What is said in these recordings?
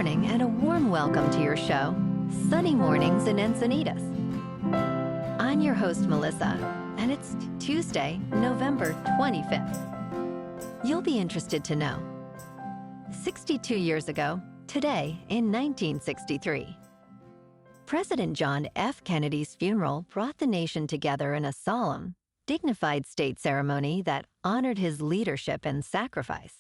morning and a warm welcome to your show, Sunny Mornings in Encinitas. I'm your host, Melissa, and it's Tuesday, November 25th. You'll be interested to know. 62 years ago, today in 1963, President John F. Kennedy's funeral brought the nation together in a solemn, dignified state ceremony that honored his leadership and sacrifice.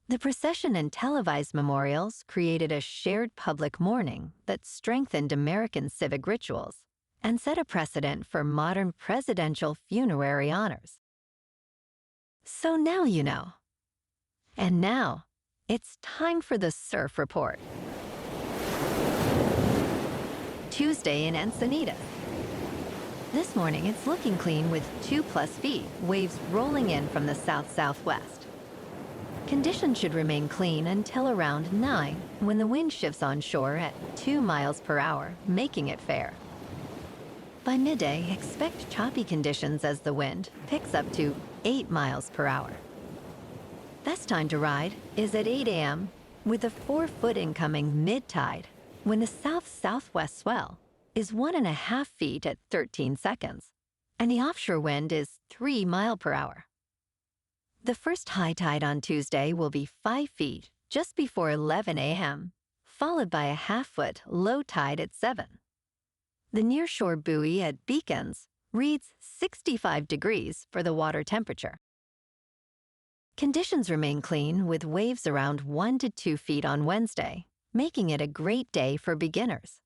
The procession and televised memorials created a shared public mourning that strengthened American civic rituals and set a precedent for modern presidential funerary honors. So now you know. And now, it's time for the Surf Report. Tuesday in Encinitas. This morning, it's looking clean with 2+ feet, waves rolling in from the south-southwest. Conditions should remain clean until around 9, when the wind shifts onshore at 2 miles per hour, making it fair. By midday, expect choppy conditions as the wind picks up to 8 miles per hour. Best time to ride is at 8 a.m. with a 4-foot incoming mid-tide, when the south-southwest swell is 1.5 feet at 13 seconds, and the offshore wind is 3 miles per hour. The first high tide on Tuesday will be 5 feet just before 11 a.m., followed by a 1/2 foot low tide at 7. The nearshore buoy at Beacons reads 65 degrees for the water temperature. Conditions remain clean with waves around 1 to 2 feet on Wednesday, making it a great day for beginners.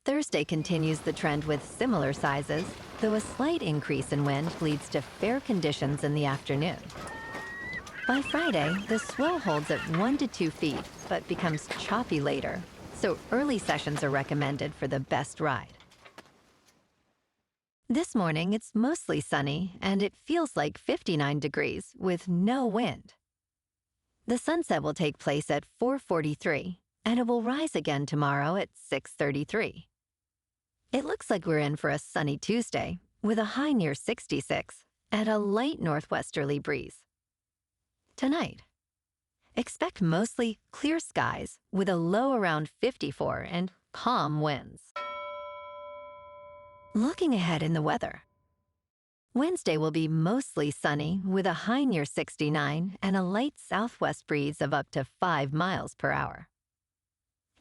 Thursday continues the trend with similar sizes, though a slight increase in wind leads to fair conditions in the afternoon. By Friday, the swell holds at 1 to 2 feet, but becomes choppy later, so early sessions are recommended for the best ride. This morning, it's mostly sunny, and it feels like 59 degrees with no wind. The sunset will take place at 4:43, and it will rise again tomorrow at 6:33. It looks like we're in for a sunny Tuesday, with a high near 66 and a light northwesterly breeze. Tonight, expect mostly clear skies with a low around 54 and calm winds. Looking ahead in the weather. Wednesday will be mostly sunny with a high near 69 and a light southwest breeze of up to 5 miles per hour.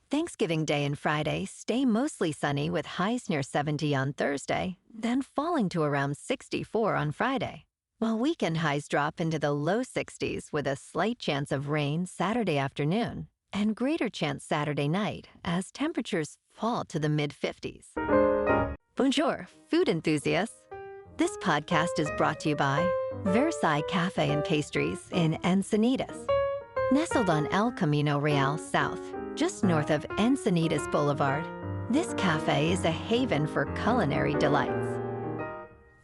Thanksgiving Day and Friday stay mostly sunny with highs near 70 on Thursday, then falling to around 64 on Friday, while weekend highs drop into the low 60s with a slight chance of rain Saturday afternoon and greater chance Saturday night as temperatures fall to the mid-50s. Bonjour, food enthusiasts. This podcast is brought to you by Versailles Cafe and Pastries in Encinitas. Nestled on El Camino Real South, just north of Encinitas Boulevard, this cafe is a haven for culinary delights.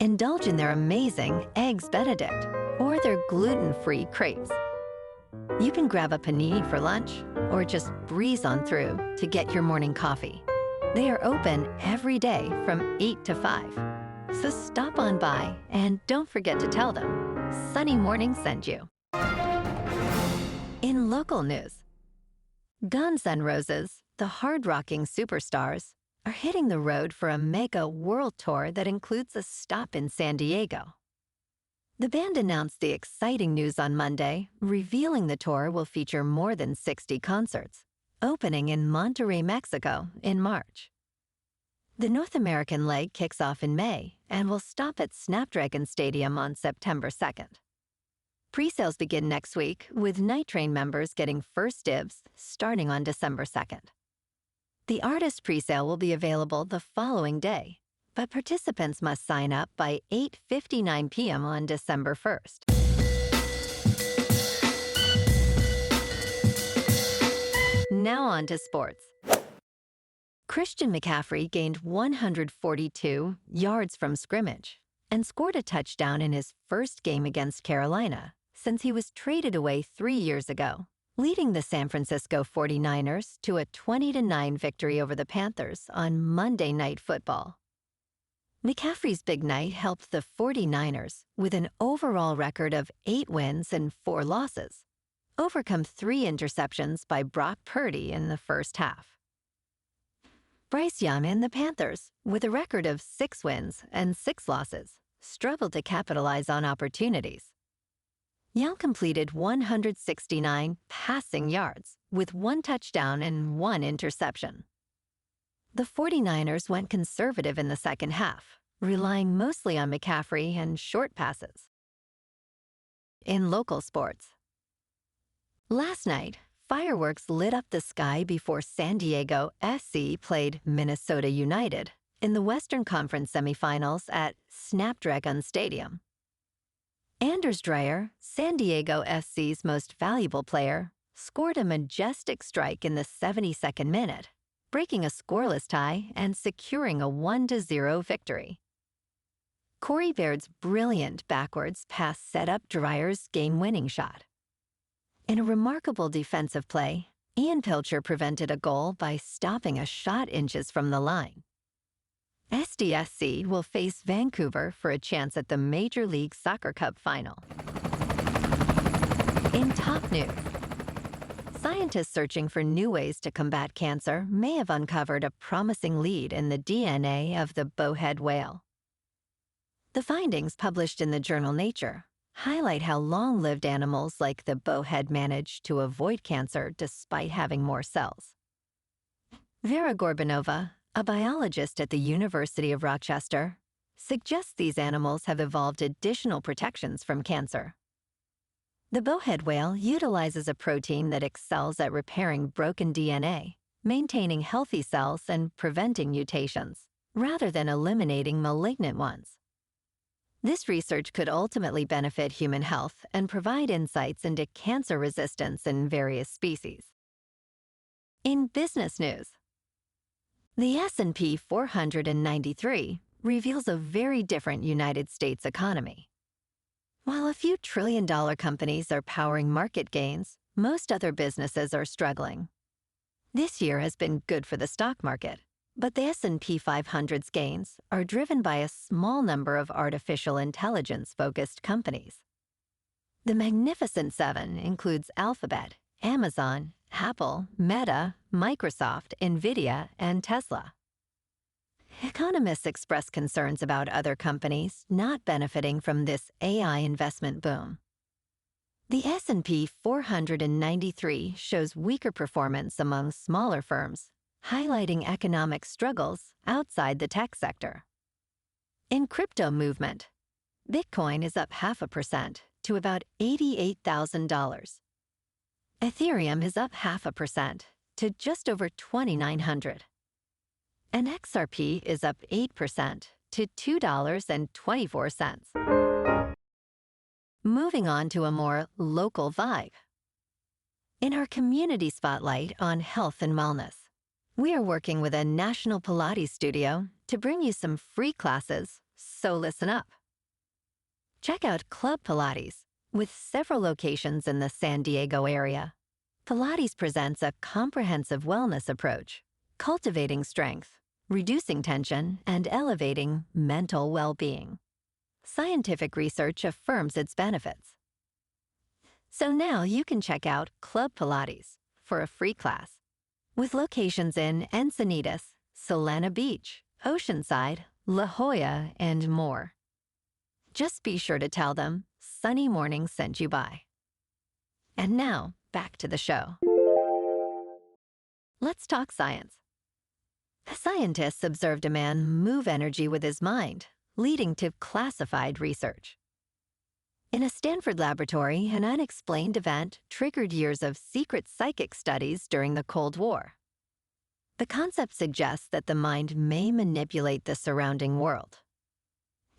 Indulge in their amazing Eggs Benedict or their gluten-free crepes. You can grab a panini for lunch or just breeze on through to get your morning coffee. They are open every day from 8 to 5. So stop on by and don't forget to tell them Sunny Morning sent you. In local news, Guns N' Roses, the hard-rocking superstars, are hitting the road for a mega world tour that includes a stop in San Diego. The band announced the exciting news on Monday, revealing the tour will feature more than 60 concerts, opening in Monterrey, Mexico in March. The North American leg kicks off in May and will stop at Snapdragon Stadium on September 2nd. Pre-sales begin next week, with Night Train members getting first dibs starting on December 2nd. The artist pre-sale will be available the following day, but participants must sign up by 8:59 p.m. on December 1st. Now on to sports. Christian McCaffrey gained 142 yards from scrimmage and scored a touchdown in his first game against Carolina since he was traded away 3 years ago, leading the San Francisco 49ers to a 20-9 victory over the Panthers on Monday Night Football. McCaffrey's big night helped the 49ers with an overall record of 8 wins and 4 losses, overcome 3 interceptions by Brock Purdy in the first half. Bryce Young and the Panthers, with a record of 6 wins and 6 losses, struggled to capitalize on opportunities. Young completed 169 passing yards with 1 touchdown and 1 interception. The 49ers went conservative in the second half, relying mostly on McCaffrey and short passes. In local sports, last night, fireworks lit up the sky before San Diego SC played Minnesota United in the Western Conference Semifinals at Snapdragon Stadium. Anders Dreyer, San Diego SC's most valuable player, scored a majestic strike in the 72nd minute, breaking a scoreless tie and securing a 1-0 victory. Corey Baird's brilliant backwards pass set up Dreyer's game-winning shot. In a remarkable defensive play, Ian Pilcher prevented a goal by stopping a shot inches from the line. SDSC will face Vancouver for a chance at the Major League Soccer Cup final. In top news, scientists searching for new ways to combat cancer may have uncovered a promising lead in the DNA of the bowhead whale. The findings, published in the journal Nature, highlight how long-lived animals like the bowhead manage to avoid cancer despite having more cells. Vera Gorbanova, a biologist at the University of Rochester, suggests these animals have evolved additional protections from cancer. The bowhead whale utilizes a protein that excels at repairing broken DNA, maintaining healthy cells and preventing mutations, rather than eliminating malignant ones. This research could ultimately benefit human health and provide insights into cancer resistance in various species. In business news, the S&P 493 reveals a very different United States economy. While a few trillion-dollar companies are powering market gains, most other businesses are struggling. This year has been good for the stock market, but the S&P 500's gains are driven by a small number of artificial intelligence-focused companies. The Magnificent Seven includes Alphabet, Amazon, Apple, Meta, Microsoft, NVIDIA, and Tesla. Economists express concerns about other companies not benefiting from this AI investment boom. The S&P 493 shows weaker performance among smaller firms, highlighting economic struggles outside the tech sector. In crypto movement, Bitcoin is up 0.5% to about $88,000. Ethereum is up 0.5% to just over $2,900. And XRP is up 8% to $2.24. Moving on to a more local vibe. In our community spotlight on health and wellness, we are working with a national Pilates studio to bring you some free classes, so listen up. Check out Club Pilates, with several locations in the San Diego area. Pilates presents a comprehensive wellness approach, cultivating strength, reducing tension, and elevating mental well-being. Scientific research affirms its benefits. So now you can check out Club Pilates for a free class, with locations in Encinitas, Solana Beach, Oceanside, La Jolla, and more. Just be sure to tell them Sunny Morning sent you by. And now, back to the show. Let's talk science. Scientists observed a man move energy with his mind, leading to classified research. In a Stanford laboratory, an unexplained event triggered years of secret psychic studies during the Cold War. The concept suggests that the mind may manipulate the surrounding world.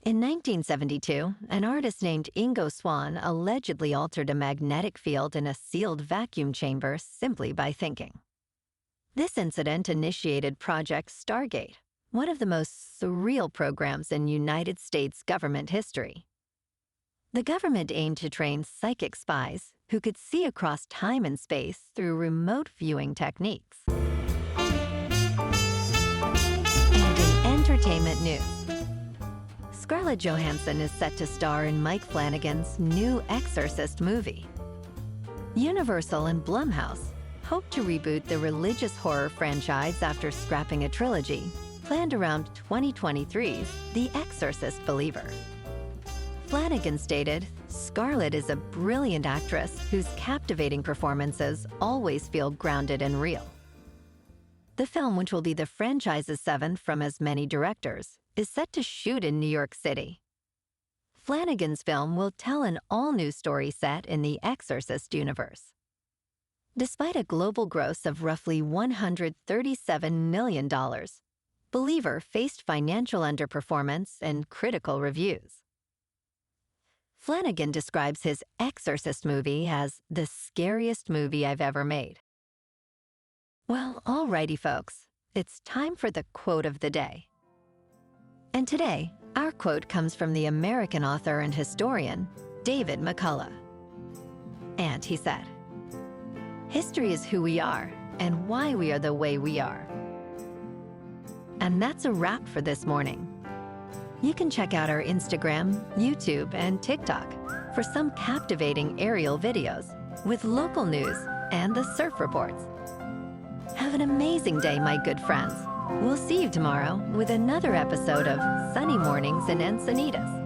In 1972, an artist named Ingo Swann allegedly altered a magnetic field in a sealed vacuum chamber simply by thinking. This incident initiated Project Stargate, one of the most surreal programs in United States government history. The government aimed to train psychic spies who could see across time and space through remote viewing techniques. And in entertainment news, Scarlett Johansson is set to star in Mike Flanagan's new Exorcist movie. Universal and Blumhouse hope to reboot the religious horror franchise after scrapping a trilogy planned around 2023's The Exorcist Believer. Flanagan stated, "Scarlett is a brilliant actress whose captivating performances always feel grounded and real." The film, which will be the franchise's seventh from as many directors, is set to shoot in New York City. Flanagan's film will tell an all-new story set in the Exorcist universe. Despite a global gross of roughly $137 million, Believer faced financial underperformance and critical reviews. Flanagan describes his Exorcist movie as the scariest movie I've ever made. Well, alrighty folks, it's time for the quote of the day. And today, our quote comes from the American author and historian, David McCullough. And he said, "History is who we are and why we are the way we are." And that's a wrap for this morning. You can check out our Instagram, YouTube, and TikTok for some captivating aerial videos with local news and the surf reports. Have an amazing day, my good friends. We'll see you tomorrow with another episode of Sunny Mornings in Encinitas.